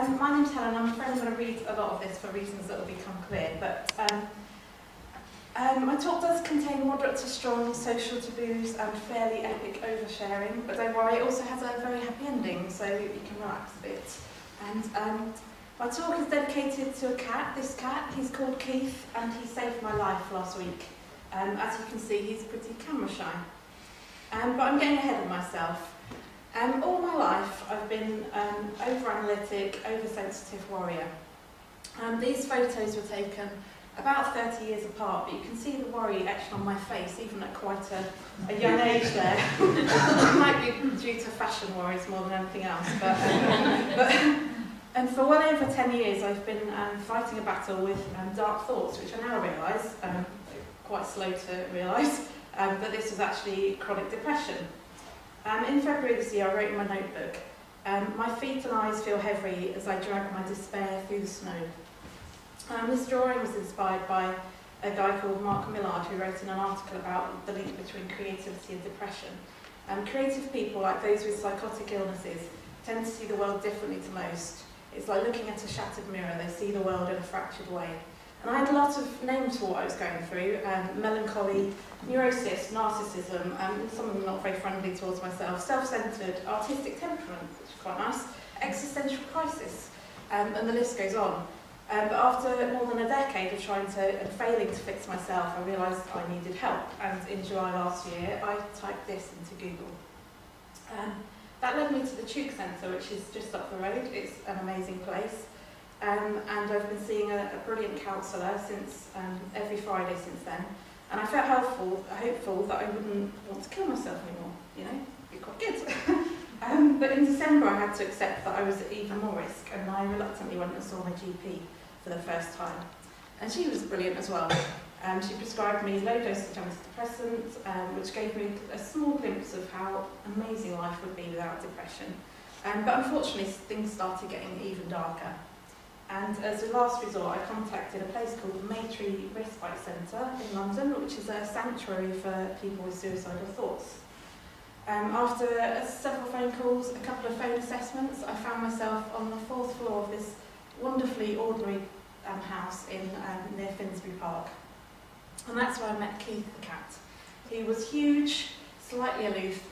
My name's Helen. I'm afraid I'm going to read a lot of this for reasons that will become clear, but my talk does contain moderate to strong social taboos and fairly epic oversharing, but don't worry, it also has a very happy ending, so you can relax a bit. And my talk is dedicated to a cat. This cat, he's called Keith, and he saved my life last week. As you can see, he's pretty camera shy. But I'm getting ahead of myself. All my life, I've been over-analytic, oversensitive warrior. These photos were taken about 30 years apart, but you can see the worry etched on my face, even at quite a young age there. It might be due to fashion worries more than anything else. And for well over 10 years, I've been fighting a battle with dark thoughts, which I now realise, quite slow to realise, that this was actually chronic depression. In February this year, I wrote in my notebook, my feet and eyes feel heavy as I drag my despair through the snow. This drawing was inspired by a guy called Mark Millard, who wrote in an article about the link between creativity and depression. Creative people, like those with psychotic illnesses, tend to see the world differently to most. It's like looking at a shattered mirror, they see the world in a fractured way. And I had a lot of names for what I was going through: melancholy, neurosis, narcissism, some of them not very friendly towards myself, self-centred, artistic temperament, which is quite nice, existential crisis, and the list goes on. But after more than a decade of trying to and failing to fix myself, I realised I needed help, and in July last year I typed this into Google. That led me to the Bettakultcha Centre, which is just up the road. It's an amazing place. And I've been seeing a brilliant counsellor since every Friday since then, and I felt hopeful that I wouldn't want to kill myself anymore. You know, it'd be quite good. But in December I had to accept that I was at even more risk, and I reluctantly went and saw my GP for the first time. And she was brilliant as well. She prescribed me low-dosage antidepressants, which gave me a small glimpse of how amazing life would be without depression. But unfortunately, things started getting even darker. And as a last resort, I contacted a place called the Bettakultcha Respite Centre in London, which is a sanctuary for people with suicidal thoughts. After several phone calls, a couple of phone assessments, I found myself on the 4th floor of this wonderfully ordinary house in near Finsbury Park. And that's where I met Keith the cat. He was huge, slightly aloof,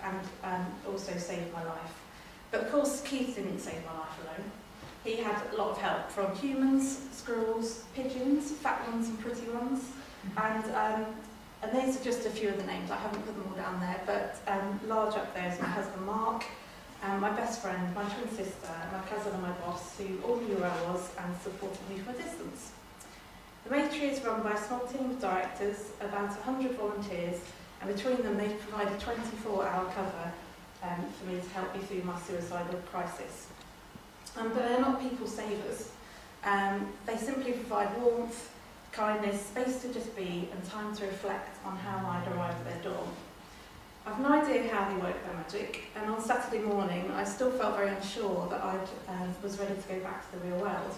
and also saved my life. But of course, Keith didn't save my life alone. He had a lot of help from humans, squirrels, pigeons, fat ones and pretty ones, and these are just a few of the names. I haven't put them all down there, but large up there is my husband Mark, my best friend, my twin sister, my cousin and my boss, who all knew who I was and supported me from a distance. The Bettakultcha is run by a small team of directors, about 100 volunteers, and between them they've provided 24-hour cover for me to help me through my suicidal crisis. But they're not people savers. They simply provide warmth, kindness, space to just be, and time to reflect on how I'd arrived at their door. I've no idea how they work their magic, and on Saturday morning I still felt very unsure that I was ready to go back to the real world.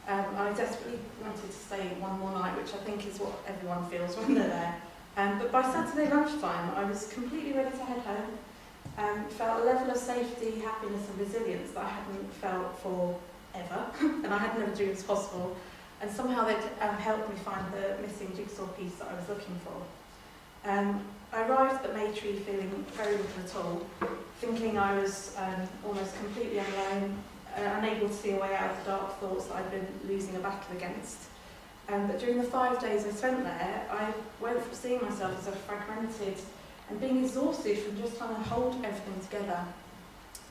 I desperately wanted to stay one more night, which I think is what everyone feels when they're there. But by Saturday lunchtime I was completely ready to head home. Felt a level of safety, happiness and resilience that I hadn't felt for ever, and I had never dreamed it was possible, and somehow they'd helped me find the missing jigsaw piece that I was looking for. I arrived at Bettakultcha feeling very little at all, thinking I was almost completely alone, unable to see a way out of the dark thoughts that I'd been losing a battle against. But during the 5 days I spent there, I went from seeing myself as a fragmented and being exhausted from just trying to hold everything together,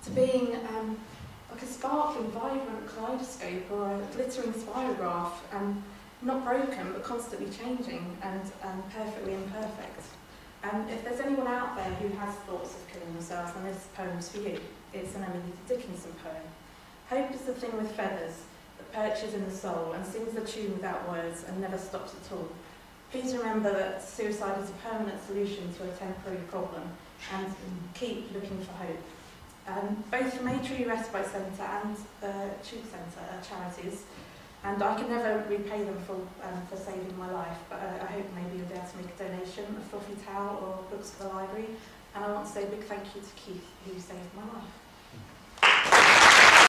to being like a sparkling, vibrant kaleidoscope or a glittering spirograph, not broken but constantly changing and perfectly imperfect. If there's anyone out there who has thoughts of killing themselves, then this poem's for you. It's an Emily Dickinson poem. Hope is the thing with feathers that perches in the soul and sings the tune without words and never stops at all. Please remember that suicide is a permanent solution to a temporary problem, and keep looking for hope. Both the Bettakultcha Respite Centre and the Bettakultcha Centre are charities, and I can never repay them for saving my life, but I hope maybe you'll be able to make a donation, a fluffy towel or books for the library, and I want to say a big thank you to Keith, who saved my life.